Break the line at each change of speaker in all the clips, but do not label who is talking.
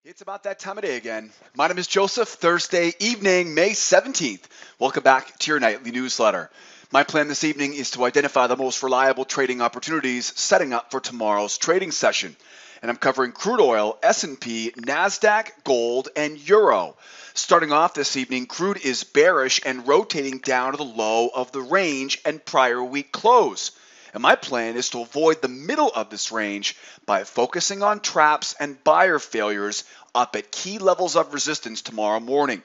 It's about that time of day again. My name is Joseph. Thursday evening, May 17th. Welcome back to your nightly newsletter. My plan this evening is to identify the most reliable trading opportunities setting up for tomorrow's trading session. And I'm covering crude oil, S&P, Nasdaq, gold, and euro. Starting off this evening, crude is bearish and rotating down to the low of the range and prior week close. And my plan is to avoid the middle of this range by focusing on traps and buyer failures up at key levels of resistance tomorrow morning.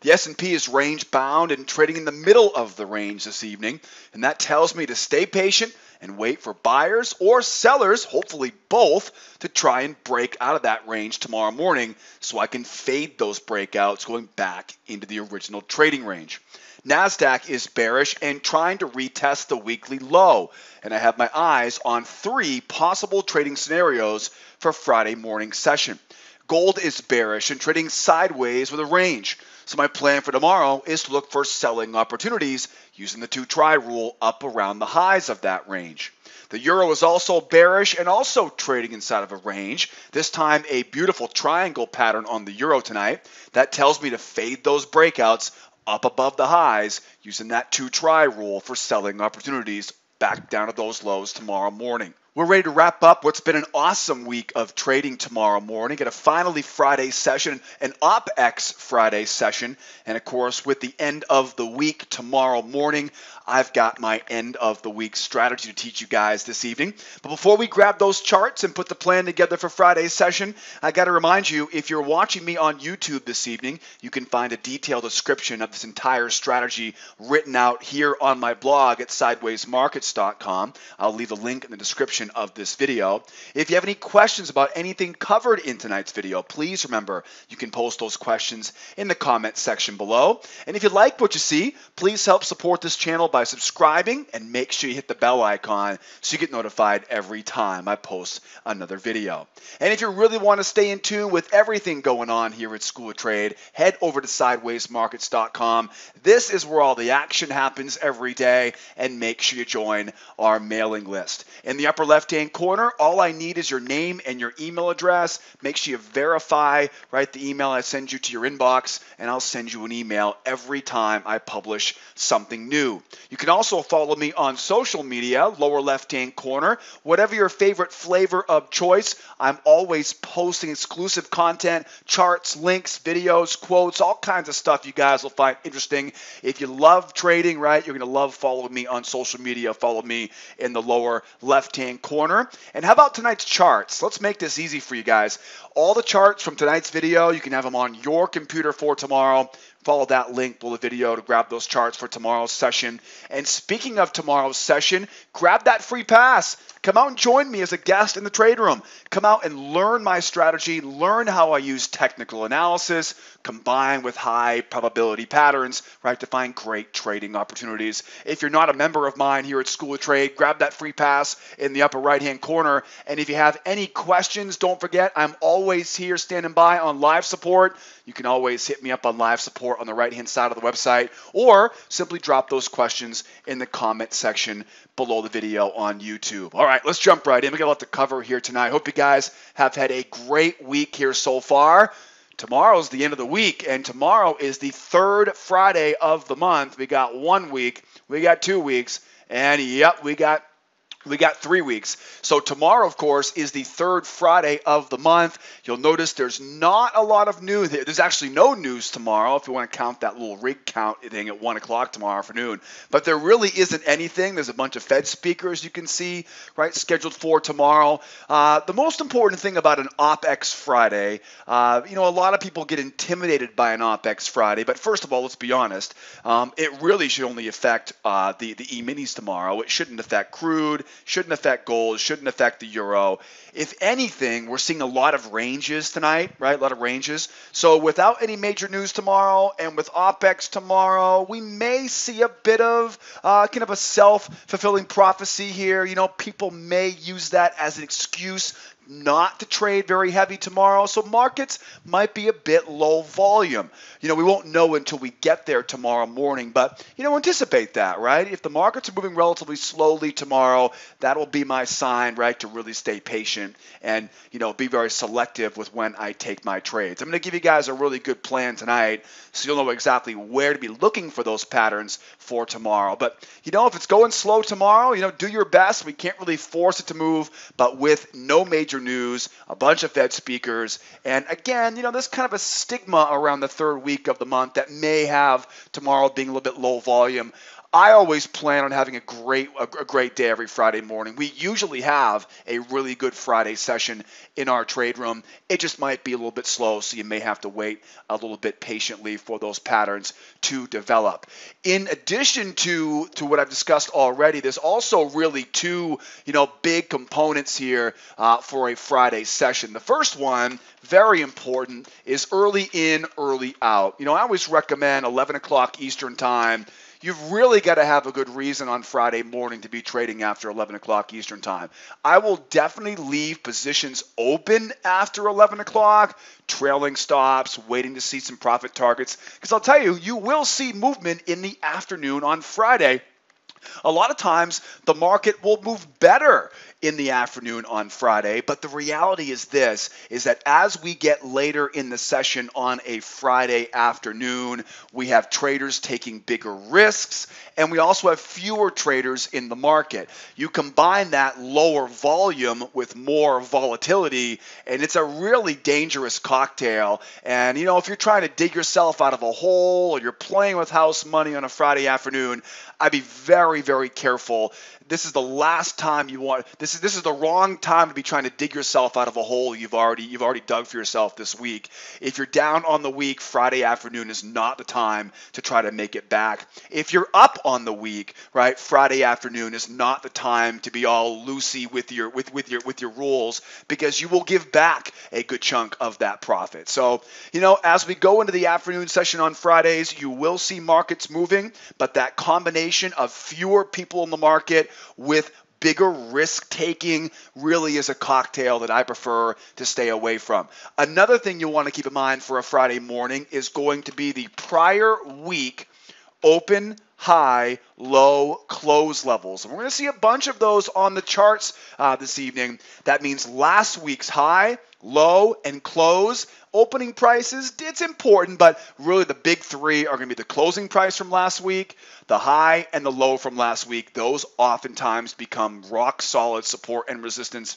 The S&P is range bound and trading in the middle of the range this evening, and that tells me to stay patient and wait for buyers or sellers, hopefully both, to try and break out of that range tomorrow morning so I can fade those breakouts going back into the original trading range. Nasdaq is bearish and trying to retest the weekly low, and I have my eyes on 3 possible trading scenarios for Friday morning session. Gold is bearish and trading sideways with a range, so my plan for tomorrow is to look for selling opportunities using the 2-try rule up around the highs of that range. The euro is also bearish and also trading inside of a range, this time a beautiful triangle pattern on the euro tonight. That tells me to fade those breakouts up above the highs using that 2-try rule for selling opportunities back down to those lows tomorrow morning. We're ready to wrap up what's been an awesome week of trading tomorrow morning. Get a finally Friday session, an OPEX Friday session, and of course with the end of the week tomorrow morning, I've got my end of the week strategy to teach you guys this evening. But before we grab those charts and put the plan together for Friday's session, I got to remind you, if you're watching me on YouTube this evening, you can find a detailed description of this entire strategy written out here on my blog at sidewaysmarkets.com. I'll leave a link in the description of this video. If you have any questions about anything covered in tonight's video, please remember you can post those questions in the comment section below. And if you like what you see, please help support this channel by subscribing and make sure you hit the bell icon so you get notified every time I post another video. And if you really want to stay in tune with everything going on here at School of Trade, head over to sidewaysmarkets.com. This is where all the action happens every day, and make sure you join our mailing list. In the upper left-hand corner, all I need is your name and your email address. Make sure you verify, write the email I send you to your inbox, and I'll send you an email every time I publish something new. You can also follow me on social media, lower left-hand corner. Whatever your favorite flavor of choice, I'm always posting exclusive content, charts, links, videos, quotes, all kinds of stuff you guys will find interesting. If you love trading, right, you're going to love following me on social media. Follow me in the lower left-hand corner. And how about tonight's charts? Let's make this easy for you guys. All the charts from tonight's video, you can have them on your computer for tomorrow. Follow that link below the video to grab those charts for tomorrow's session. And speaking of tomorrow's session, grab that free pass. Come out and join me as a guest in the trade room. Come out and learn my strategy, learn how I use technical analysis combined with high probability patterns, right, to find great trading opportunities. If you're not a member of mine here at School of Trade, grab that free pass in the upper right-hand corner. And if you have any questions, don't forget, I'm always here standing by on live support. You can always hit me up on live support on the right-hand side of the website, or simply drop those questions in the comment section below the video on YouTube. All right, let's jump right in. We got a lot to cover here tonight. Hope you guys have had a great week here so far. Tomorrow's the end of the week, and tomorrow is the 3rd Friday of the month. We got 1 week, we got 2 weeks, and yep, we got 3 weeks. So tomorrow, of course, is the 3rd Friday of the month. You'll notice there's not a lot of news. There's actually no news tomorrow if you want to count that little rig count thing at 1 o'clock tomorrow afternoon. But there really isn't anything. There's a bunch of Fed speakers you can see, right, scheduled for tomorrow. The most important thing about an OPEX Friday, a lot of people get intimidated by an OPEX Friday. But first of all, let's be honest. It really should only affect the E-minis tomorrow. It shouldn't affect crude. Shouldn't affect gold, shouldn't affect the euro. If anything, we're seeing a lot of ranges tonight, right? A lot of ranges. So without any major news tomorrow and with OPEX tomorrow, we may see a bit of kind of a self-fulfilling prophecy here. People may use that as an excuse not to trade very heavy tomorrow, so markets might be a bit low volume. We won't know until we get there tomorrow morning, but anticipate that, right? If the markets are moving relatively slowly tomorrow, that'll be my sign, right, to really stay patient and be very selective with when I take my trades. I'm going to give you guys a really good plan tonight, so you'll know exactly where to be looking for those patterns for tomorrow. But if it's going slow tomorrow, do your best. We can't really force it to move, but with no major news, a bunch of Fed speakers, and again, there's kind of a stigma around the third week of the month that may have tomorrow being a little bit low volume. I always plan on having a great day every Friday morning. We usually have a really good Friday session in our trade room. It just might be a little bit slow, so you may have to wait a little bit patiently for those patterns to develop. In addition to what I've discussed already, there's also really two big components here for a Friday session. The first one, very important, is early in, early out. I always recommend 11 o'clock Eastern time. You've really got to have a good reason on Friday morning to be trading after 11 o'clock Eastern time. I will definitely leave positions open after 11 o'clock, trailing stops, waiting to see some profit targets, because I'll tell you, you will see movement in the afternoon on Friday. A lot of times the market will move better in the afternoon on Friday, but the reality is this, is that as we get later in the session on a Friday afternoon, we have traders taking bigger risks, and we also have fewer traders in the market. You combine that lower volume with more volatility, and it's a really dangerous cocktail. And if you're trying to dig yourself out of a hole, or you're playing with house money on a Friday afternoon, I'd be very, very careful. This is the last time you want. This is the wrong time to be trying to dig yourself out of a hole you've already dug for yourself this week. If you're down on the week, Friday afternoon is not the time to try to make it back. If you're up on the week, right, Friday afternoon is not the time to be all loosey with your rules, because you will give back a good chunk of that profit. So as we go into the afternoon session on Fridays, you will see markets moving, but that combination of fewer people in the market with bigger risk taking really is a cocktail that I prefer to stay away from. Another thing you'll want to keep in mind for a Friday morning is going to be the prior week open, high, low, close levels. And we're going to see a bunch of those on the charts this evening. That means last week's high, low, and close. Opening prices, it's important, but really the big three are going to be the closing price from last week, the high, and the low from last week. Those oftentimes become rock solid support and resistance.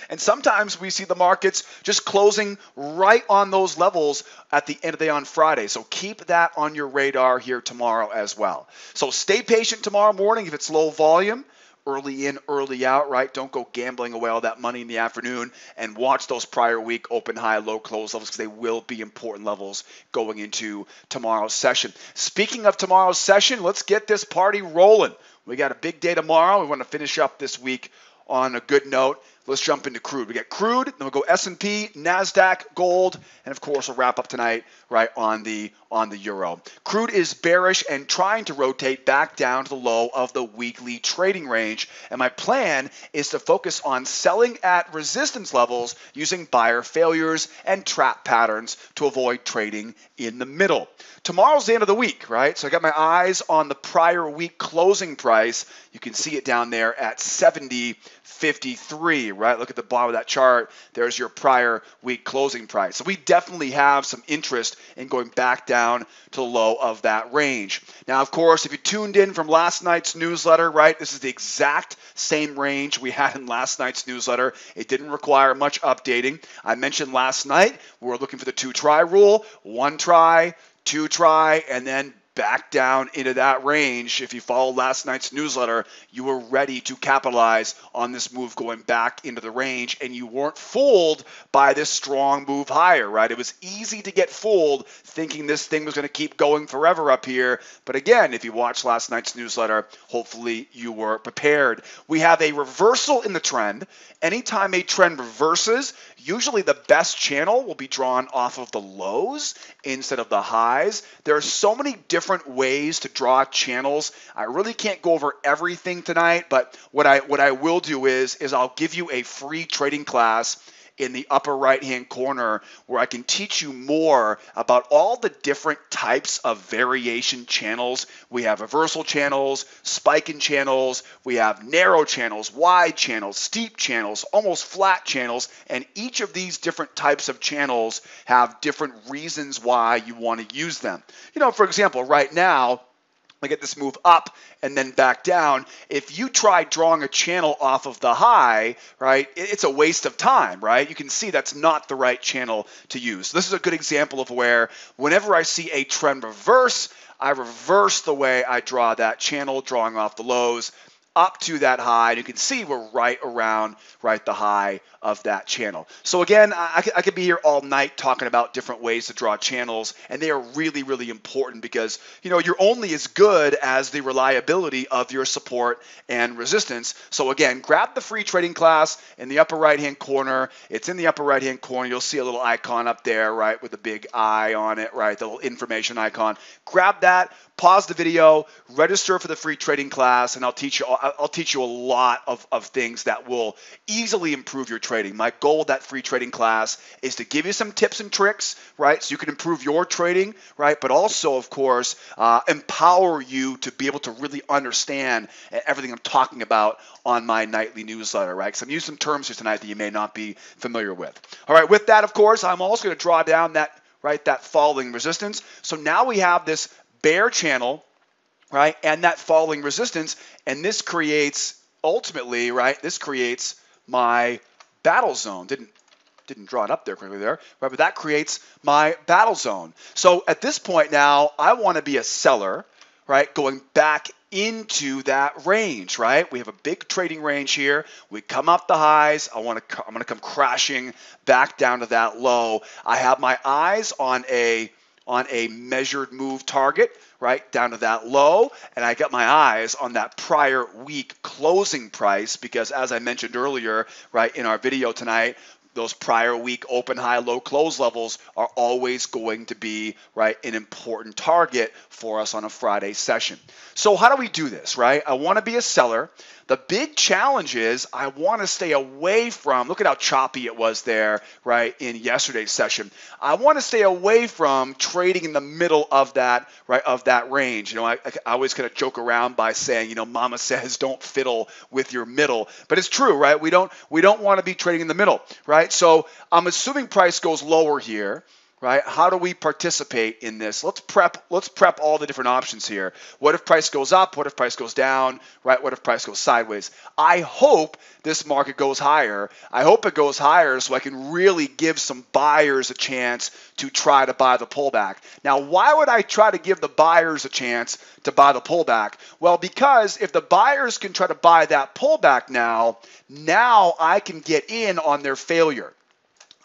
And sometimes we see the markets just closing right on those levels at the end of the day on Friday. So keep that on your radar here tomorrow as well. So stay patient tomorrow morning if it's low volume. Early in, early out, right? Don't go gambling away all that money in the afternoon, and watch those prior week open, high, low, close levels, because they will be important levels going into tomorrow's session. Speaking of tomorrow's session, let's get this party rolling. We got a big day tomorrow. We want to finish up this week on a good note. Let's jump into crude. We got crude, then we'll go S&P, Nasdaq, gold, and of course we'll wrap up tonight right on the euro. Crude is bearish and trying to rotate back down to the low of the weekly trading range, and my plan is to focus on selling at resistance levels using buyer failures and trap patterns to avoid trading in the middle. Tomorrow's the end of the week, right? So I got my eyes on the prior week closing price. You can see it down there at 70.53, right? Look at the bottom of that chart. There's your prior week closing price. So we definitely have some interest in going back down to the low of that range. Now, of course, if you tuned in from last night's newsletter, right, this is the exact same range we had in last night's newsletter. It didn't require much updating. I mentioned last night we were looking for the 2-try rule, 1 try, 2 try, and then back down into that range. If you followed last night's newsletter, you were ready to capitalize on this move going back into the range, and you weren't fooled by this strong move higher, right? It was easy to get fooled thinking this thing was going to keep going forever up here. But again, if you watched last night's newsletter, hopefully you were prepared. We have a reversal in the trend. Anytime a trend reverses, usually the best channel will be drawn off of the lows instead of the highs. There are so many different different ways to draw channels. I really can't go over everything tonight, but what I will do is I'll give you a free trading class in the upper right hand corner where I can teach you more about all the different types of variation channels. We have reversal channels, spiking channels, we have narrow channels, wide channels, steep channels, almost flat channels, and each of these different types of channels have different reasons why you want to use them. You know, for example, right now, I get this move up and then back down. If you try drawing a channel off of the high, right, it's a waste of time, right? You can see that's not the right channel to use. This is a good example of where whenever I see a trend reverse, I reverse the way I draw that channel, drawing off the lows up to that high, and you can see we're right around the high of that channel. So again, I could be here all night talking about different ways to draw channels, and they are really, really important because, you know, you're only as good as the reliability of your support and resistance. So again, grab the free trading class in the upper right-hand corner. It's in the upper right-hand corner. You'll see a little icon up there, right, with a big eye on it, right, the little information icon. Grab that. Pause the video, register for the free trading class, and I'll teach you a lot of things that will easily improve your trading. My goal with that free trading class is to give you some tips and tricks, right, so you can improve your trading, right, but also, of course, empower you to be able to really understand everything I'm talking about on my nightly newsletter, right, because I'm using some terms here tonight that you may not be familiar with. All right, with that, of course, I'm also going to draw down that falling resistance. So now we have this bear channel, right, and that falling resistance, and this creates ultimately, right, this creates my battle zone. Didn't draw it up there quickly there, right, but that creates my battle zone. So at this point now, I want to be a seller, right, going back into that range, right? We have a big trading range here. We come up the highs. I'm going to come crashing back down to that low. I have my eyes on a measured move target, right, down to that low, and I got my eyes on that prior week closing price because, as I mentioned earlier, right, in our video tonight, those prior week open, high, low, close levels are always going to be, right, an important target for us on a Friday session. So how do we do this, right? I want to be a seller. The big challenge is I want to stay away from, look at how choppy it was there, right, in yesterday's session. I want to stay away from trading in the middle of that, right, of that range. You know, I always kind of joke around by saying, you know, mama says don't fiddle with your middle, but it's true, right? We don't want to be trading in the middle, right? So I'm assuming price goes lower here. Right? How do we participate in this? Let's prep all the different options here. What if price goes up? What if price goes down? Right? What if price goes sideways? I hope this market goes higher. I hope it goes higher so I can really give some buyers a chance to try to buy the pullback. Now, why would I try to give the buyers a chance to buy the pullback? Well, because if the buyers can try to buy that pullback now I can get in on their failure.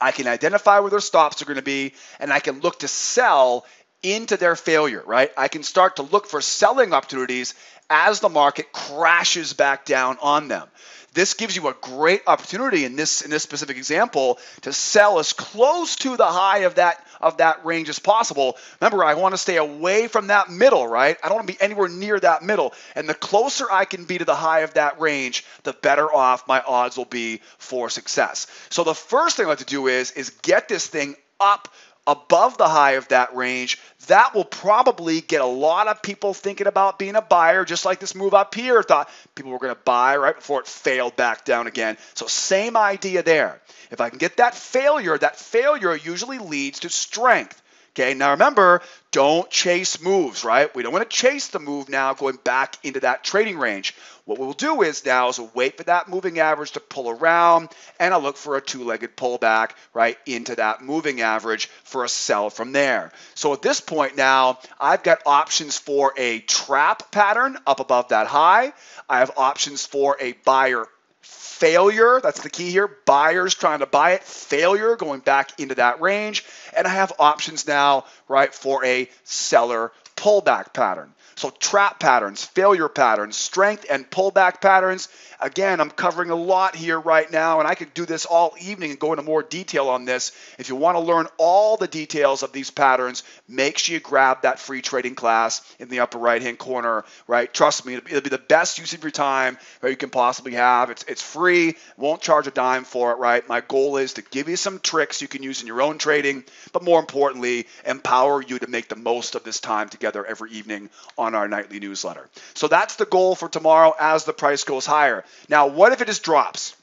I can identify where their stops are going to be, and I can look to sell into their failure, right? I can start to look for selling opportunities as the market crashes back down on them. This gives you a great opportunity in this specific example to sell as close to the high of that range as possible. Remember, I want to stay away from that middle, right? I don't want to be anywhere near that middle. And the closer I can be to the high of that range, the better off my odds will be for success. So the first thing I like to do is get this thing up above the high of that range. That will probably get a lot of people thinking about being a buyer, just like this move up here. Thought people were going to buy right before it failed back down again. So same idea there. If I can get that failure usually leads to strength. Okay, now remember, don't chase moves, right? We don't want to chase the move now going back into that trading range. What we'll do is we'll wait for that moving average to pull around, and I'll look for a two-legged pullback right into that moving average for a sell from there. So at this point now, I've got options for a trap pattern up above that high. I have options for a buyer failure. That's the key here. Buyers trying to buy it. Failure going back into that range. And I have options now, right, for a seller pullback pattern. So trap patterns, failure patterns, strength and pullback patterns. Again, I'm covering a lot here right now, and I could do this all evening and go into more detail on this. If you want to learn all the details of these patterns, make sure you grab that free trading class in the upper right-hand corner, right? Trust me, it'll be the best use of your time that you can possibly have. It's free, won't charge a dime for it, right? My goal is to give you some tricks you can use in your own trading, but more importantly, empower you to make the most of this time together every evening on our nightly newsletter. So that's the goal for tomorrow as the price goes higher. Now, what if it just drops?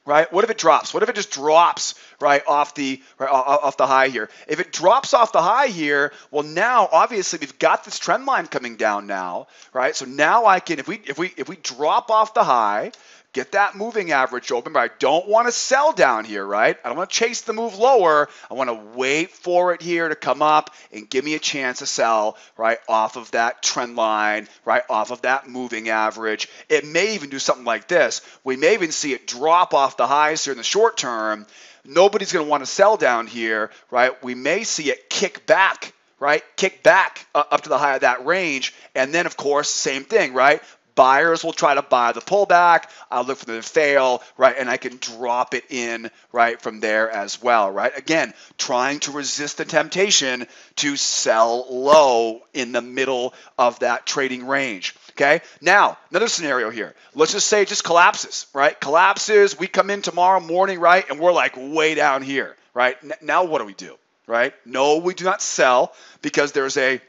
Right? What if it drops? What if it just drops right off the high here? If it drops off the high here, well, now obviously we've got this trend line coming down now, right? So now I can, if we drop off the high, get that moving average open, but I don't want to sell down here, right? I don't want to chase the move lower. I want to wait for it here to come up and give me a chance to sell, right, off of that trend line, right, off of that moving average. It may even do something like this. We may even see it drop off the highs here in the short term. Nobody's going to want to sell down here, right? We may see it kick back, right? Kick back up to the high of that range. And then, of course, same thing, right? Buyers will try to buy the pullback. I'll look for them to fail, right? And I can drop it in, right, from there as well, right? Again, trying to resist the temptation to sell low in the middle of that trading range, okay? Now, another scenario here. Let's just say it just collapses, right? Collapses, we come in tomorrow morning, right, and we're like way down here, right? Now what do we do, right? No, we do not sell because there's a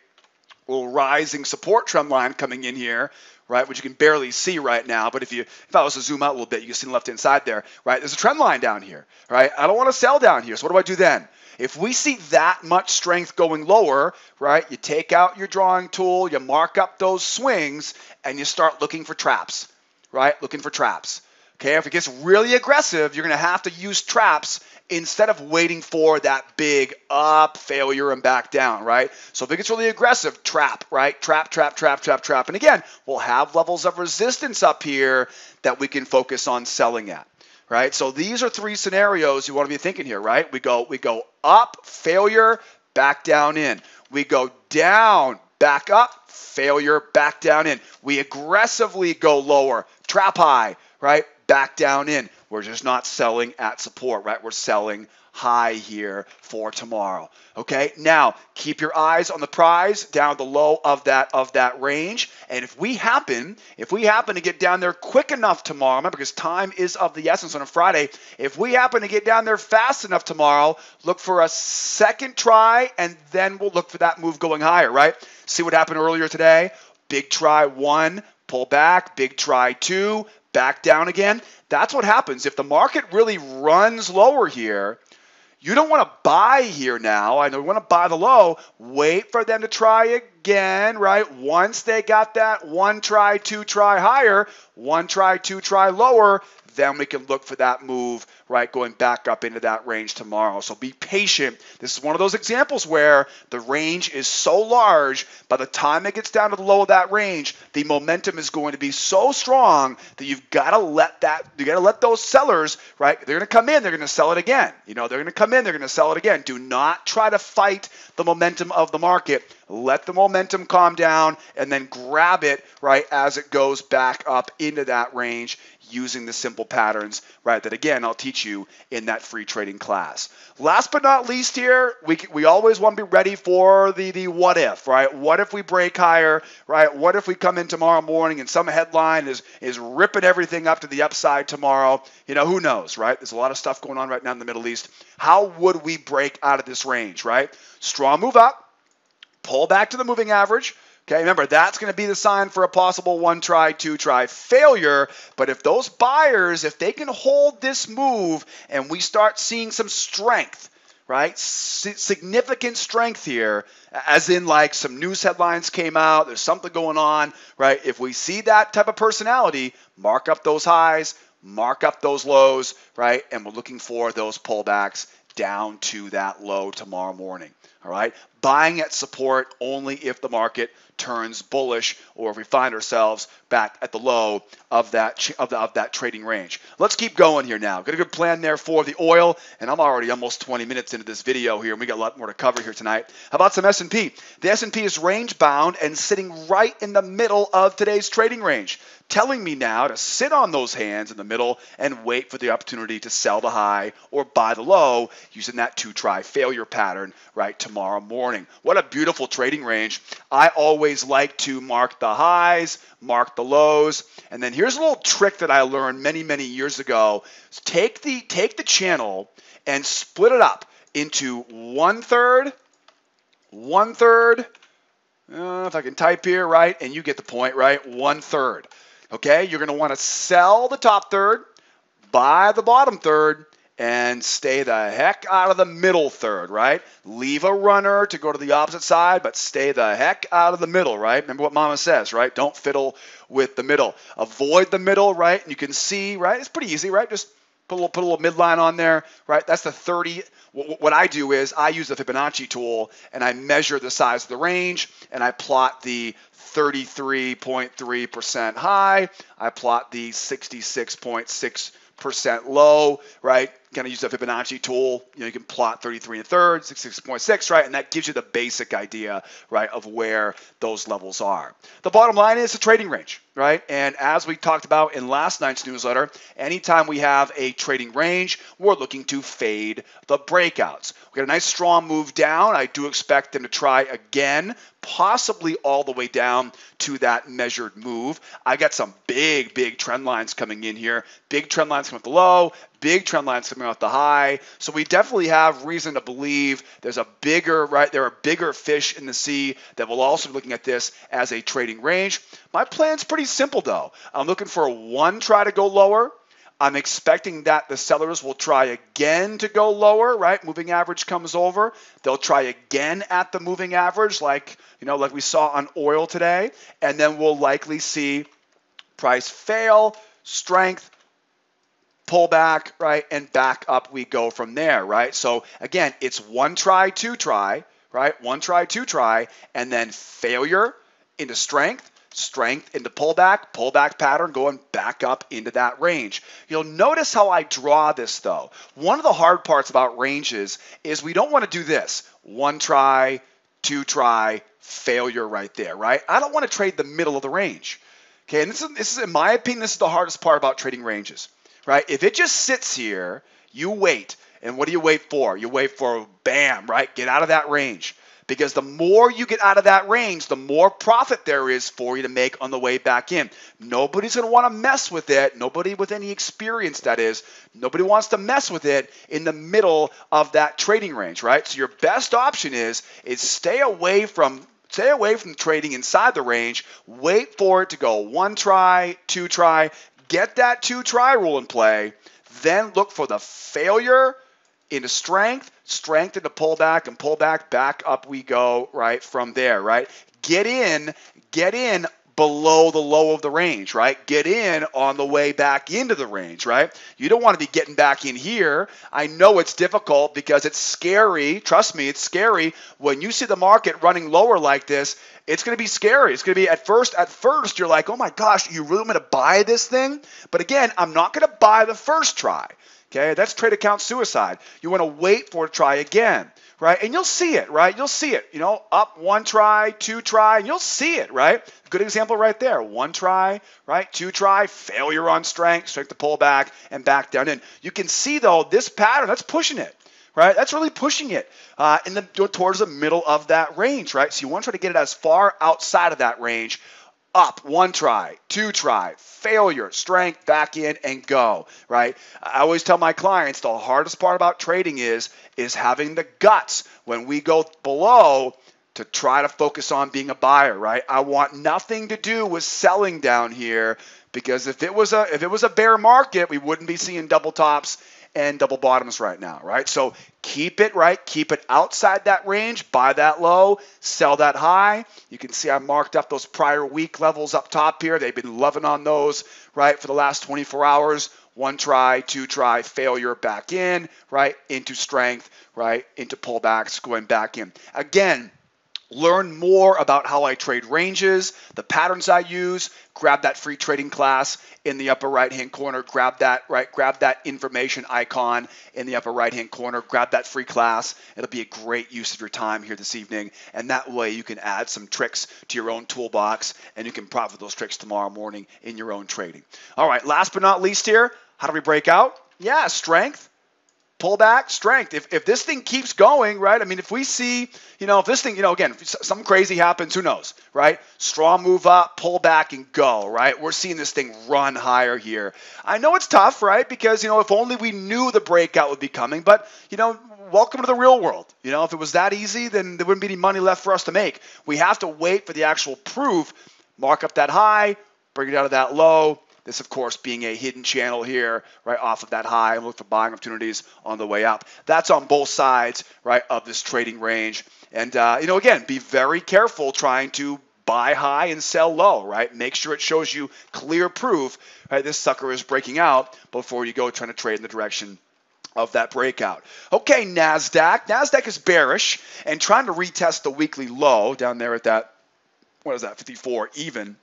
little rising support trend line coming in here, right, which you can barely see right now. But if I was to zoom out a little bit, you can see the left-hand side there, right? There's a trend line down here, right? I don't want to sell down here. So what do I do then? If we see that much strength going lower, right, you take out your drawing tool, you mark up those swings, and you start looking for traps, right? Looking for traps. Okay, if it gets really aggressive, you're going to have to use traps instead of waiting for that big up failure and back down, right? So if it gets really aggressive, trap, right? Trap, trap, trap, trap, trap. And again, we'll have levels of resistance up here that we can focus on selling at, right? So these are three scenarios you want to be thinking here, right? We go up, failure, back down in. We go down, back up, failure, back down in. We aggressively go lower, trap high, right? Back down in. We're just not selling at support, right? We're selling high here for tomorrow. Okay, now keep your eyes on the prize down the low of that range. And if we happen to get down there quick enough tomorrow, remember, because time is of the essence on a Friday, if we happen to get down there fast enough tomorrow, look for a second try, and then we'll look for that move going higher, right? See what happened earlier today? Big try one, pull back, big try two, back down again. That's what happens. If the market really runs lower here, you don't want to buy here now. I know you want to buy the low. Wait for them to try again, right? Once they got that one try, two try higher, one try, two try lower, then we can look for that move, right, going back up into that range tomorrow. So be patient. This is one of those examples where the range is so large, by the time it gets down to the low of that range, the momentum is going to be so strong that you've got to let those sellers, right, they're going to come in, they're going to sell it again. You know, they're going to come in, they're going to sell it again. Do not try to fight the momentum of the market. Let the momentum calm down and then grab it, right, as it goes back up into that range using the simple patterns, right, that again I'll teach you in that free trading class. Last but not least here, we always want to be ready for the what if, right? What if we break higher, right? What if we come in tomorrow morning and some headline is ripping everything up to the upside tomorrow? You know, who knows, right? There's a lot of stuff going on right now in the Middle East. How would we break out of this range, right? Strong move up, pull back to the moving average. Okay, remember, that's going to be the sign for a possible one try, two try failure. But if those buyers, if they can hold this move and we start seeing some strength, right, significant strength here, as in like some news headlines came out, there's something going on, right? If we see that type of personality, mark up those highs, mark up those lows, right? And we're looking for those pullbacks down to that low tomorrow morning. All right, buying at support only if the market turns bullish or if we find ourselves back at the low of that trading range. Let's keep going here now. Got a good plan there for the oil, and I'm already almost 20 minutes into this video here, and we got a lot more to cover here tonight. How about some S&P? The S&P is range bound and sitting right in the middle of today's trading range, telling me now to sit on those hands in the middle and wait for the opportunity to sell the high or buy the low using that 2-try failure pattern right tomorrow morning. What a beautiful trading range. I always like to mark the highs, mark the lows, and then here's a little trick that I learned many, many years ago. Take the channel and split it up into 1/3, 1/3, if I can type here, right, and you get the point, right, 1/3. Okay, you're going to want to sell the top third, buy the bottom third, and stay the heck out of the middle third, right? Leave a runner to go to the opposite side, but stay the heck out of the middle, right? Remember what Mama says, right? Don't fiddle with the middle. Avoid the middle, right? And you can see, right? It's pretty easy, right? Just put a little midline on there, right? That's the 30. What I do is I use the Fibonacci tool, and I measure the size of the range, and I plot the 33.3% high. I plot the 66.6% low, right? Kind of use the Fibonacci tool. You can plot 33 1/3, 66.6, right? And that gives you the basic idea, right, of where those levels are. The bottom line is the trading range, right? And as we talked about in last night's newsletter, anytime we have a trading range, we're looking to fade the breakouts. We got a nice strong move down. I do expect them to try again, possibly all the way down to that measured move. I got some big trend lines coming in here. Big trend lines coming at the low, big trend lines coming out the high. So we definitely have reason to believe there's a bigger, right, there are bigger fish in the sea that will also be looking at this as a trading range. My plan's pretty simple though. I'm looking for one try to go lower. I'm expecting that the sellers will try again to go lower, right? Moving average comes over. They'll try again at the moving average like we saw on oil today. And then we'll likely see price fail, strength, pull back, right? And back up we go from there, right? So again, it's one try, two try, right? One try, two try, and then failure into strength, strength into pullback pattern going back up into that range. You'll notice how I draw this though. One of the hard parts about ranges is we don't want to do this. One try, two try, failure right there, right? I don't want to trade the middle of the range. Okay, and this is in my opinion, this is the hardest part about trading ranges, right? If it just sits here, you wait. And what do you wait for? You wait for bam, right? Get out of that range. Because the more you get out of that range, the more profit there is for you to make on the way back in. Nobody's going to want to mess with it. Nobody with any experience, that is. Nobody wants to mess with it in the middle of that trading range, right? So your best option is stay away from trading inside the range. Wait for it to go one try, two try. Get that two try rule in play. Then look for the failure into strength into pullback, and pullback, back up we go, right, from there, right? Get in below the low of the range, right? Get in on the way back into the range, right? You don't want to be getting back in here. I know it's difficult because it's scary. Trust me, it's scary. When you see the market running lower like this, it's going to be scary. It's going to be at first you're like, oh my gosh, you really want me to buy this thing? But again, I'm not going to buy the first try. Okay, that's trade account suicide. You want to wait for it to try again, right? And you'll see it, right? You'll see it, up one try, two try, and you'll see it, right? Good example right there. One try, right? Two try, failure on strength to pull back and back down in. You can see though, this pattern, that's pushing it, right? That's really pushing it towards the middle of that range, right? So you want to try to get it as far outside of that range. Up, one try, two try, failure, strength, back in, and go, right? I always tell my clients the hardest part about trading is having the guts when we go below to try to focus on being a buyer, right? I want nothing to do with selling down here because if it was a bear market, we wouldn't be seeing double tops and double bottoms right now, right? So keep it outside that range, buy that low, sell that high. You can see I marked up those prior week levels up top here. They've been loving on those, right, for the last 24 hours. One try, two try, failure, back in, right, into strength, right, into pullbacks, going back in. Again, learn more about how I trade ranges, the patterns I use. Grab that free trading class in the upper right-hand corner. Grab that information icon in the upper right-hand corner. Grab that free class. It'll be a great use of your time here this evening, and that way you can add some tricks to your own toolbox, and you can profit those tricks tomorrow morning in your own trading. All right, last but not least here, how do we break out? Yeah, strength. Pullback, strength. If this thing keeps going, right? I mean, if we see, if this thing, again, if something crazy happens, who knows, right? Strong move up, pull back, and go, right? We're seeing this thing run higher here. I know it's tough, right? Because, if only we knew the breakout would be coming, but, welcome to the real world. If it was that easy, then there wouldn't be any money left for us to make. We have to wait for the actual proof, mark up that high, bring it out of that low. This, of course, being a hidden channel here, right, off of that high, and look for buying opportunities on the way up. That's on both sides, right, of this trading range. And, again, be very careful trying to buy high and sell low, right? Make sure it shows you clear proof, right, this sucker is breaking out before you go trying to trade in the direction of that breakout. Okay, Nasdaq. Nasdaq is bearish and trying to retest the weekly low down there at that, 54 even.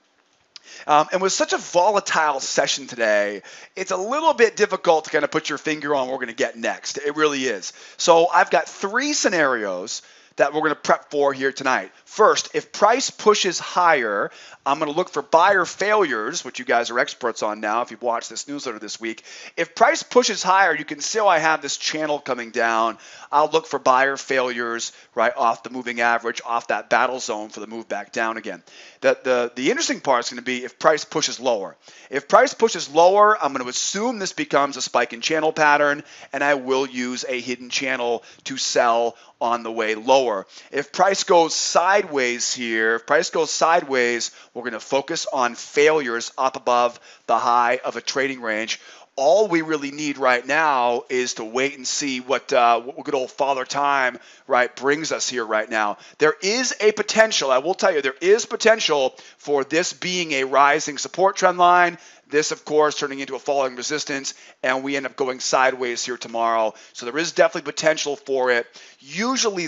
And with such a volatile session today, it's a little bit difficult to kind of put your finger on what we're going to get next. It really is. So I've got three scenarios that we're going to prep for here tonight. First, if price pushes higher, I'm going to look for buyer failures, which you guys are experts on now if you've watched this newsletter this week. If price pushes higher, you can see I have this channel coming down. I'll look for buyer failures right off the moving average, off that battle zone for the move back down again. The interesting part is going to be if price pushes lower. If price pushes lower, I'm going to assume this becomes a spike in channel pattern, and I will use a hidden channel to sell on the way lower. If price goes sideways here, we're going to focus on failures up above the high of a trading range. All we really need right now is to wait and see what good old Father Time, right, brings us here right now. There is a potential, I will tell you, there is potential for this being a rising support trend line. This, of course, turning into a falling resistance, and we end up going sideways here tomorrow. So there is definitely potential for it. Usually,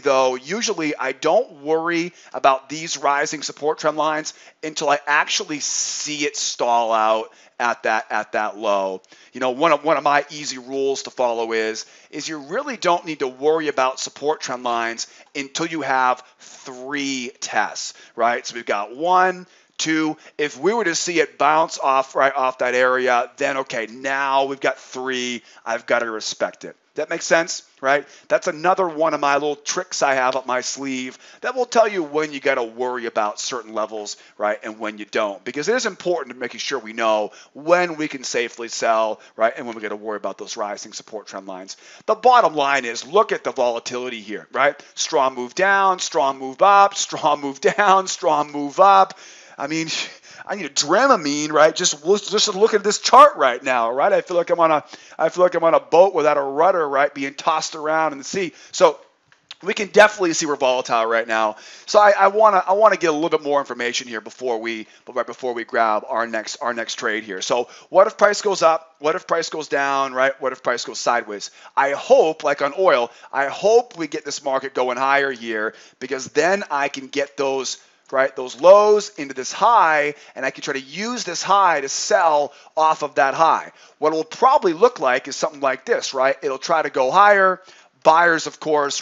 I don't worry about these rising support trend lines until I actually see it stall out at that low. One of my easy rules to follow is you really don't need to worry about support trend lines until you have three tests, right? So we've got 1, 2. If we were to see it bounce off that area, then okay, now we've got 3. I've got to respect it. That makes sense, right? That's another one of my little tricks I have up my sleeve that will tell you when you got to worry about certain levels, right, and when you don't. Because it is important to making sure we know when we can safely sell, right, and when we got to worry about those rising support trend lines. The bottom line is look at the volatility here, right? Strong move down, strong move up, strong move down, strong move up. I mean, I need a Dramamine, right? Just look at this chart right now, right? I feel like I'm on a boat without a rudder, right, being tossed around in the sea. So we can definitely see we're volatile right now. So I want to get a little bit more information here before we grab our next trade here. So what if price goes up? What if price goes down, right? What if price goes sideways? I hope, like on oil, I hope we get this market going higher here, because then I can get those lows into this high, and I can try to use this high to sell off of that high. What it will probably look like is something like this, right? It'll try to go higher. Buyers, of course,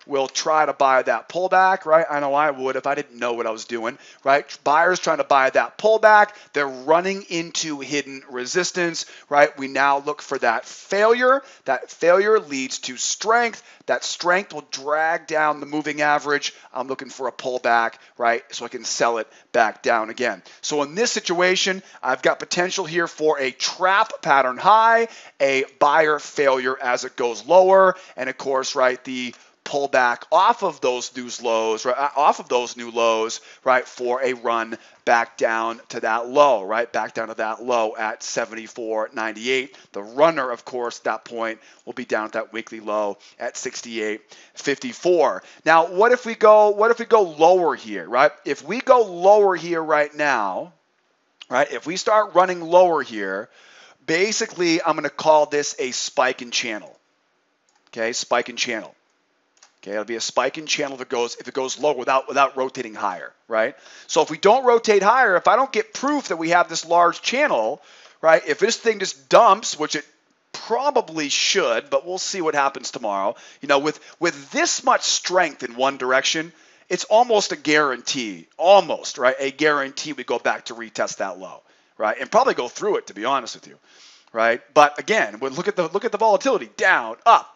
will try to buy that pullback, right? I know I would if I didn't know what I was doing, right? Buyers trying to buy that pullback. They're running into hidden resistance, right? We now look for that failure. That failure leads to strength. That strength will drag down the moving average. I'm looking for a pullback, right? So I can sell it back down again. So in this situation, I've got potential here for a trap pattern high, a buyer failure as it goes lower, and of course, right, the pullback off of those new lows, right, for a run back down to that low, right, back down to that low at 74.98. The runner, of course, at that point will be down at that weekly low at 68.54. Now, what if we go lower here, right? If we go lower here right now, right, if we start running lower here, Basically, I'm going to call this a spike in channel. Okay, spike in channel. Okay, it'll be a spike in channel if it goes low without rotating higher, right? So if we don't rotate higher, if I don't get proof that we have this large channel, right? If this thing just dumps, which it probably should, but we'll see what happens tomorrow. You know, with this much strength in one direction, it's almost a guarantee, almost, right? A guarantee we go back to retest that low, right? And probably go through it, to be honest with you. Right, but again, look at the volatility, down, up,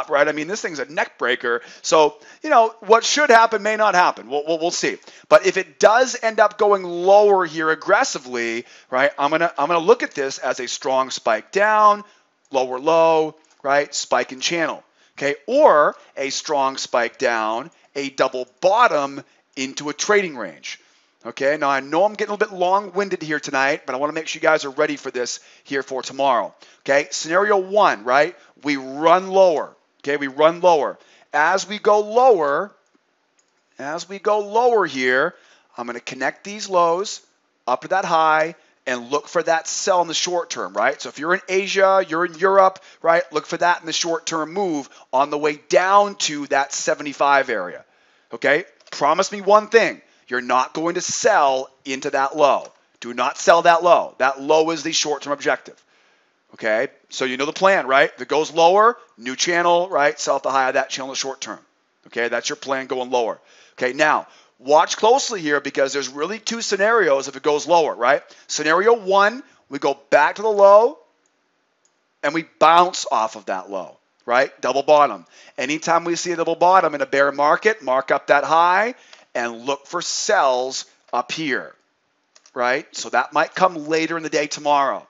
right? I mean, this thing's a neck breaker. So you know what should happen may not happen. We'll see. But if it does end up going lower here aggressively, right? I'm gonna look at this as a strong spike down, lower low, right? Spike in channel, okay, or a strong spike down, a double bottom into a trading range. Okay, now I know I'm getting a little bit long-winded here tonight, but I want to make sure you guys are ready for this here for tomorrow. Okay, scenario one, right? We run lower. Okay, we run lower. As we go lower here, I'm going to connect these lows up to that high and look for that sell in the short term, right? So if you're in Asia, you're in Europe, right? Look for that in the short-term move on the way down to that 75 area. Okay, promise me one thing. You're not going to sell into that low. Do not sell that low. That low is the short-term objective. Okay, so you know the plan, right? If it goes lower, new channel, right? Sell at the high of that channel in the short term. Okay, that's your plan going lower. Okay, now watch closely here because there's really two scenarios if it goes lower, right? Scenario one, we go back to the low and we bounce off of that low, right? Double bottom. Anytime we see a double bottom in a bear market, mark up that high and look for sells up here, right? So that might come later in the day tomorrow.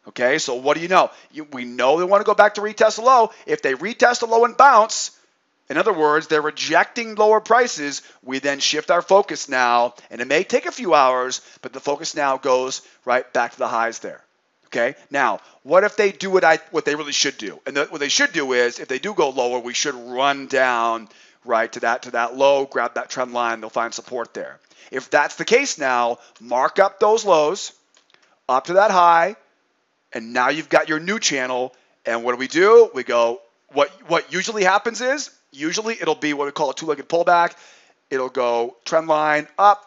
Okay, so what do you know? We know they want to go back to retest the low. If they retest the low and bounce, in other words, they're rejecting lower prices, we then shift our focus now, and it may take a few hours, but the focus now goes right back to the highs there. Okay, now what if they do what they really should do? And what they should do is, if they do go lower, we should run down right to that low, grab that trend line, they'll find support there. If that's the case now, mark up those lows up to that high, and now you've got your new channel. And what do? We go, what usually happens is, usually it'll be what we call a two-legged pullback. It'll go trend line up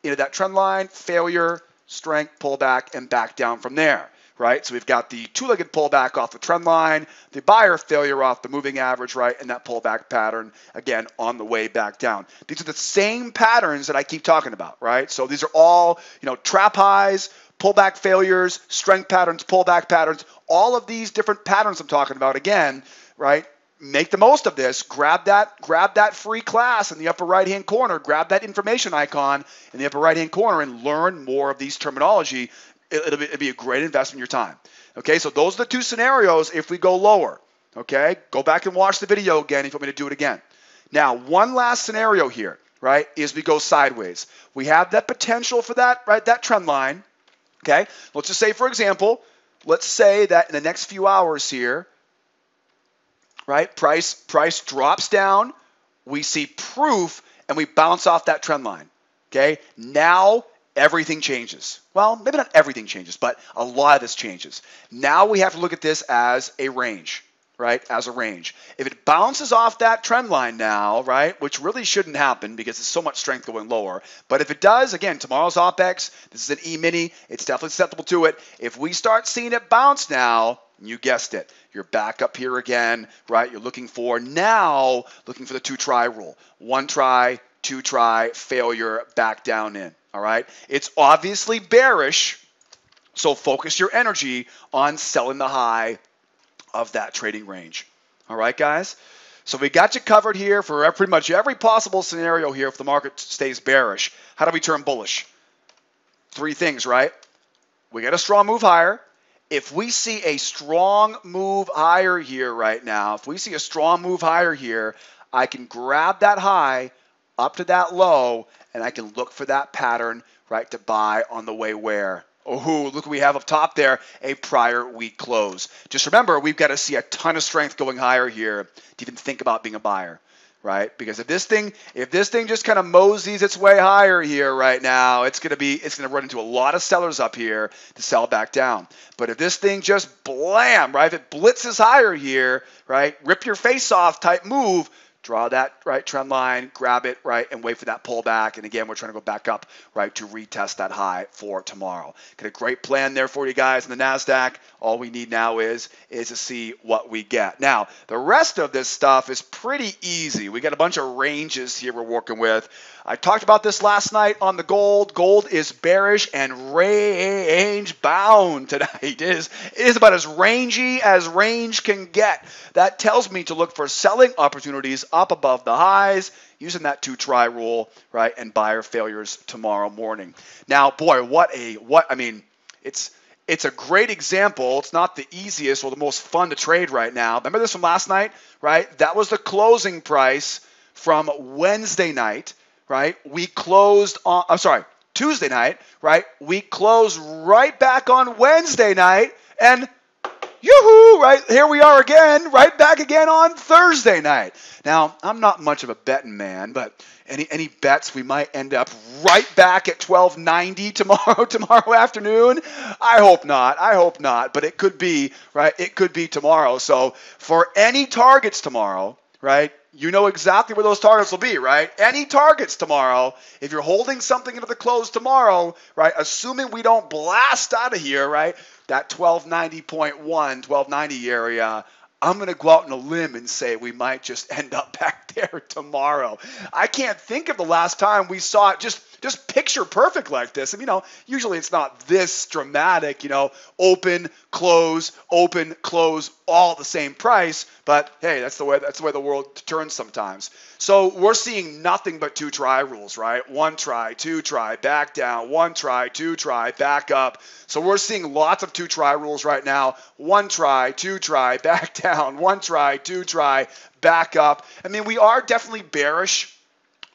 into that trend line, failure, strength, pullback, and back down from there. Right, so we've got the two-legged pullback off the trend line, the buyer failure off the moving average, right, and that pullback pattern, again, on the way back down. These are the same patterns that I keep talking about, right? So these are all, trap highs, pullback failures, strength patterns, pullback patterns, all of these different patterns I'm talking about, again, right? Make the most of this. Grab that free class in the upper right-hand corner. Grab that information icon in the upper right-hand corner and learn more of these terminology. It'll be a great investment in your time. Okay, so those are the two scenarios if we go lower. Okay, go back and watch the video again if you want me to do it again. Now, one last scenario here, right, is we go sideways. We have that potential for that, right, that trend line. Okay, let's just say, for example, let's say that in the next few hours here, right, price drops down, we see proof, and we bounce off that trend line. Okay, now everything changes. Well, maybe not everything changes, but a lot of this changes. Now we have to look at this as a range, right? As a range. If it bounces off that trend line now, right, which really shouldn't happen because there's so much strength going lower, but if it does, again, tomorrow's OPEX, this is an E-mini, it's definitely susceptible to it. If we start seeing it bounce now, you guessed it, you're back up here again, right? You're looking for the two-try rule. One try, two try, failure, back down in. All right, it's obviously bearish, so focus your energy on selling the high of that trading range. All right, guys, so we got you covered here for pretty much every possible scenario here if the market stays bearish. How do we turn bullish? Three things, right? We get a strong move higher. If we see a strong move higher here right now, I can grab that high up to that low, and I can look for that pattern, right, to buy on the way where. Oh, look what we have up top there, a prior week close. Just remember, we've got to see a ton of strength going higher here to even think about being a buyer. right? Because if this thing just kind of moseys its way higher here right now, it's gonna run into a lot of sellers up here to sell back down. But if this thing just blam, right? If it blitzes higher here, right? Rip your face off type move. Draw that right trend line, grab it right, and wait for that pullback. And again, we're trying to go back up right to retest that high for tomorrow. Got a great plan there for you guys in the Nasdaq. All we need now is to see what we get. Now, the rest of this stuff is pretty easy. We got a bunch of ranges here we're working with. I talked about this last night on the gold. Gold is bearish and range bound tonight. It is about as rangy as range can get. That tells me to look for selling opportunities up above the highs, using that 2-try rule, right, and buyer failures tomorrow morning. Now, boy, it's a great example. It's not the easiest or the most fun to trade right now. Remember this from last night, right? That was the closing price from Wednesday night, right? We closed on, Tuesday night, right? We closed right back on Wednesday night, and yoo-hoo, right? Here we are again, right back again on Thursday night. Now, I'm not much of a betting man, but any bets we might end up right back at 1290 tomorrow afternoon? I hope not, but it could be, right? It could be tomorrow. So for any targets tomorrow, right? You know exactly where those targets will be, right? Any targets tomorrow, if you're holding something into the close tomorrow, right, assuming we don't blast out of here, right, that 1290.1, 1290 area, I'm going to go out on a limb and say we might just end up back there tomorrow. I can't think of the last time we saw it just picture perfect like this. And, usually it's not this dramatic, open, close, all at the same price. But, hey, that's the way the world turns sometimes. So we're seeing nothing but 2-try rules, right? 1 try, 2 try, back down, 1 try, 2 try, back up. So we're seeing lots of 2-try rules right now. 1 try, 2 try, back down, 1 try, 2 try, back up. I mean, we are definitely bearish,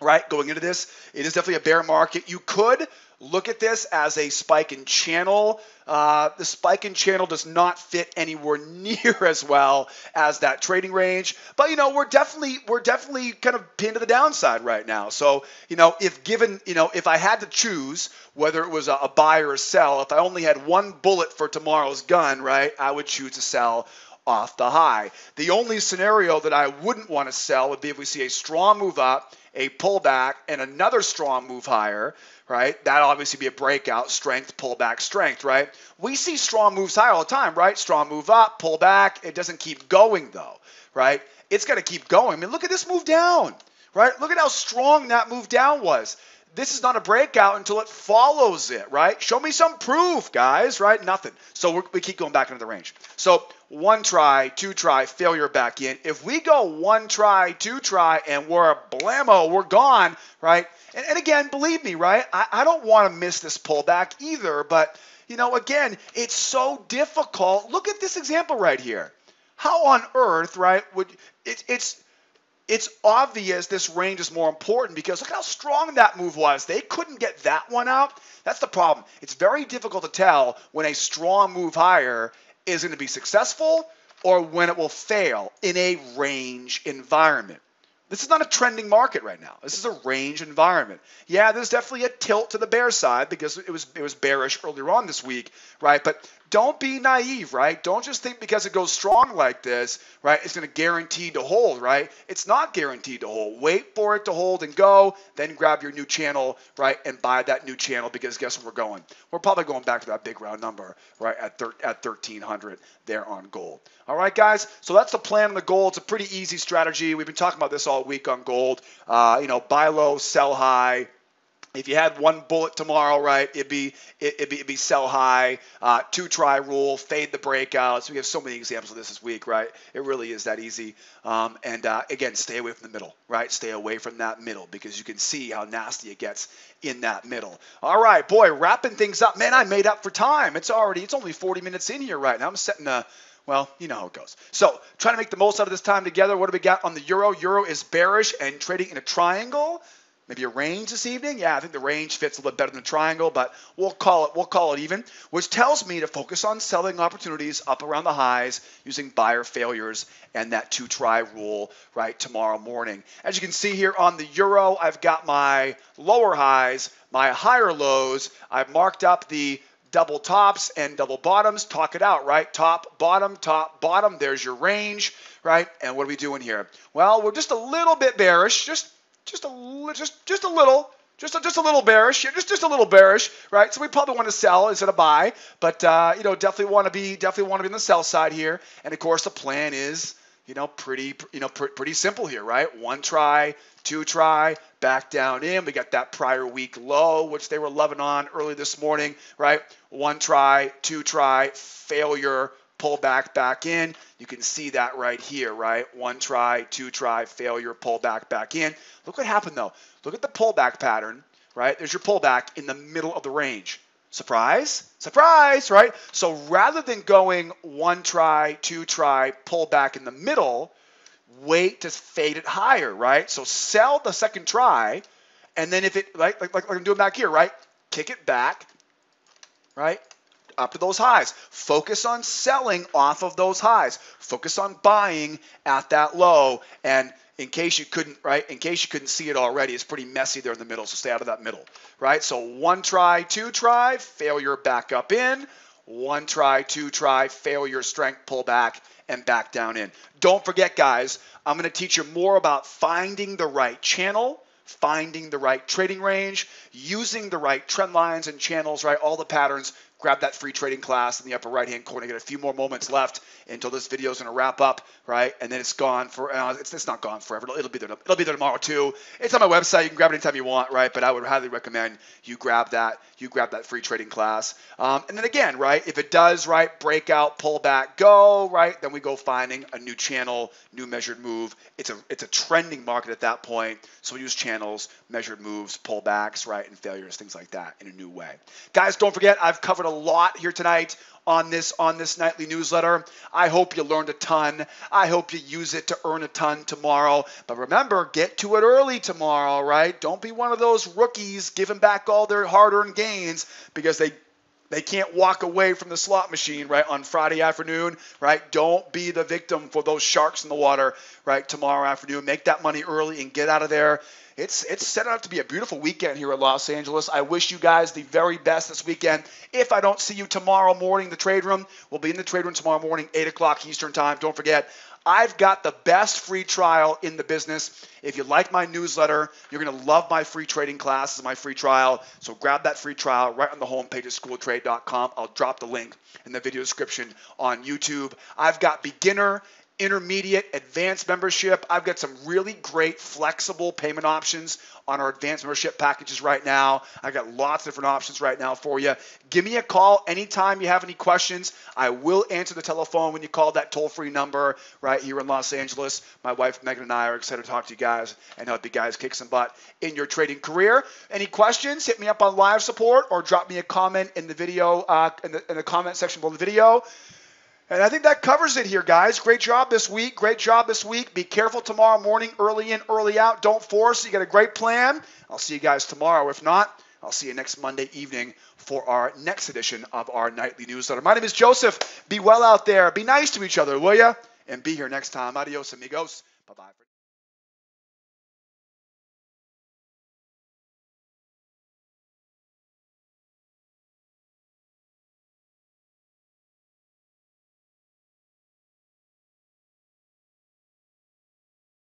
right, going into this. It is definitely a bear market. You could look at this as a spike in channel. The spike in channel does not fit anywhere near as well as that trading range. But, we're definitely kind of pinned to the downside right now. So, if I had to choose whether it was a buy or a sell, if I only had one bullet for tomorrow's gun, right, I would choose to sell off the high. The only scenario that I wouldn't want to sell would be if we see a strong move up, a pullback, and another strong move higher, right? That'll obviously be a breakout, strength, pullback, strength, right? We see strong moves higher all the time, right? Strong move up, pull back. It doesn't keep going though, right? It's got to keep going. I mean, look at this move down, right? Look at how strong that move down was. This is not a breakout until it follows it, right? Show me some proof, guys, right? Nothing. So we keep going back into the range. So 1 try, 2 try, failure back in. If we go 1 try, 2 try, and we're blammo, we're gone, right? And again, believe me, right? I don't want to miss this pullback either, but, again, it's so difficult. Look at this example right here. How on earth, right, it's obvious this range is more important because look how strong that move was. They couldn't get that one out. That's the problem. It's very difficult to tell when a strong move higher is going to be successful or when it will fail in a range environment. This is not a trending market right now. This is a range environment. Yeah, there's definitely a tilt to the bear side because it was bearish earlier on this week, right? But don't be naive, right? Don't just think because it goes strong like this, right, it's going to guarantee to hold, right? It's not guaranteed to hold. Wait for it to hold and go, then grab your new channel, right, and buy that new channel because guess where we're going? We're probably going back to that big round number, right, at 1,300 there on gold. All right, guys, so that's the plan on the gold. It's a pretty easy strategy. We've been talking about this all week on gold. Buy low, sell high. If you had one bullet tomorrow, right, it'd be sell high, 2-try rule, fade the breakouts. We have so many examples of this week, right? It really is that easy. Again, stay away from the middle, right? Stay away from that middle because you can see how nasty it gets in that middle. All right, boy, wrapping things up. Man, I made up for time. It's only 40 minutes in here right now. I'm setting well, you know how it goes. So, trying to make the most out of this time together. What do we got on the euro? Euro is bearish and trading in a triangle. maybe a range this evening. Yeah, I think the range fits a little bit better than the triangle, but we'll call it even, which tells me to focus on selling opportunities up around the highs using buyer failures and that 2-try rule right tomorrow morning. As you can see here on the euro, I've got my lower highs, my higher lows. I've marked up the double tops and double bottoms. Talk it out, right? Top, bottom, there's your range, right? And what are we doing here? Well, we're just a little bit bearish, just a little bearish, just a little bearish, right? So we probably want to sell instead of buy, but definitely want to be on the sell side here. And of course, the plan is pretty simple here, right? 1 try, 2 try, back down in. We got that prior week low, which they were loving on early this morning, right? 1 try, 2 try, failure, pull back in. You can see that right here, right? 1 try, 2 try, failure, pull back in. Look what happened though. Look at the pullback pattern, right? There's your pullback in the middle of the range. Surprise, surprise, right? So rather than going 1 try, 2 try, pull back in the middle, wait to fade it higher, right? So sell the second try, and then if it, like I'm doing back here, right? Kick it back, right? Up to those highs. Focus on selling off of those highs. Focus on buying at that low. And in case you couldn't see it already, it's pretty messy there in the middle, so stay out of that middle, right? So 1 try, 2 try, failure, back up in. 1 try, 2 try, failure, strength, pull back, and back down in. Don't forget, guys, I'm going to teach you more about finding the right channel, finding the right trading range, using the right trend lines and channels, right? All the patterns. Grab that free trading class in the upper right-hand corner. Get a few more moments left until this video is going to wrap up, right? And then it's gone for. It's not gone forever. It'll be there. It'll be there tomorrow too. It's on my website. You can grab it anytime you want, right? But I would highly recommend you grab that. You grab that free trading class. And then again, right? If it does, right, breakout, pull back, go, right? Then we go finding a new channel, new measured move. It's a trending market at that point. So we use channels, measured moves, pullbacks, right, and failures, things like that in a new way. Guys, don't forget, I've covered a lot here tonight on this nightly newsletter. I hope you learned a ton. I hope you use it to earn a ton tomorrow. But remember, get to it early tomorrow, right? Don't be one of those rookies giving back all their hard-earned gains because they can't walk away from the slot machine, right, on Friday afternoon, right? Don't be the victim for those sharks in the water, right, tomorrow afternoon. Make that money early and get out of there. It's set up to be a beautiful weekend here in Los Angeles. I wish you guys the very best this weekend. If I don't see you tomorrow morning, the trade room, we'll be in the trade room tomorrow morning, 8 o'clock Eastern time. Don't forget, I've got the best free trial in the business. If you like my newsletter, you're going to love my free trading classes, my free trial. So grab that free trial right on the homepage at schooltrade.com. I'll drop the link in the video description on YouTube. I've got beginner, intermediate, advanced membership. I've got some really great flexible payment options on our advanced membership packages right now. I've got lots of different options right now for you. Give me a call anytime you have any questions. I will answer the telephone when you call that toll-free number right here in Los Angeles. My wife Megan and I are excited to talk to you guys and help you guys kick some butt in your trading career. Any questions, hit me up on live support or drop me a comment in the video, in the comment section below the video. And I think that covers it here, guys. Great job this week. Great job this week. Be careful tomorrow morning, early in, early out. Don't force. You got a great plan. I'll see you guys tomorrow. If not, I'll see you next Monday evening for our next edition of our nightly newsletter. My name is Joseph. Be well out there. Be nice to each other, will ya? And be here next time. Adios, amigos. Bye-bye.